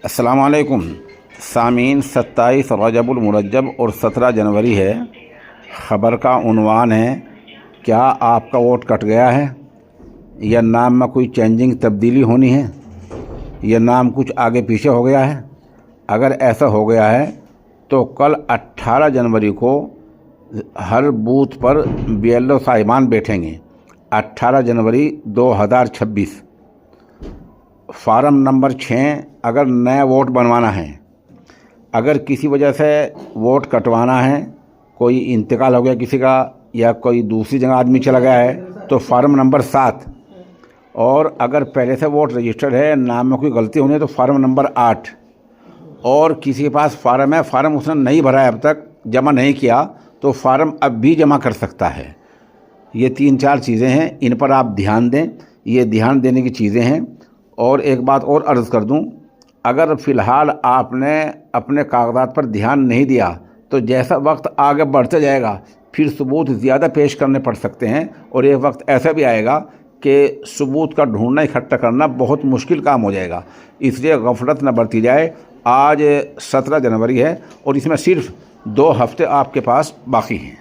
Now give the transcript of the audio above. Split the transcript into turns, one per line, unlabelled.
अस्सलामुअलैकुम सामीन। 27 रजबुल मुरज्जब और 17 जनवरी है। ख़बर का उन्वान है, क्या आपका वोट कट गया है या नाम में कोई चेंजिंग तब्दीली होनी है या नाम कुछ आगे पीछे हो गया है। अगर ऐसा हो गया है तो कल 18 जनवरी को हर बूथ पर BLO साहिबान बैठेंगे। 18 जनवरी 2026। फार्म नंबर 6, अगर नया वोट बनवाना है, अगर किसी वजह से वोट कटवाना है, कोई इंतकाल हो गया किसी का या कोई दूसरी जगह आदमी चला गया है, तो फार्म नंबर 7। और अगर पहले से वोट रजिस्टर्ड है, नाम में कोई गलती होनी है, तो फार्म नंबर 8। और किसी के पास फार्म है, फार्म उसने नहीं भरा है, अब तक जमा नहीं किया, तो फार्म अब भी जमा कर सकता है। ये 3-4 चीज़ें हैं, इन पर आप ध्यान दें, ये ध्यान देने की चीज़ें हैं। और एक बात और अर्ज़ कर दूं, अगर फ़िलहाल आपने अपने कागजात पर ध्यान नहीं दिया तो जैसा वक्त आगे बढ़ते जाएगा फिर सबूत ज़्यादा पेश करने पड़ सकते हैं। और एक वक्त ऐसा भी आएगा कि सबूत का ढूंढना इकट्ठा करना बहुत मुश्किल काम हो जाएगा। इसलिए गफलत न बरती जाए। आज 17 जनवरी है और इसमें सिर्फ 2 हफ्ते आपके पास बाकी हैं।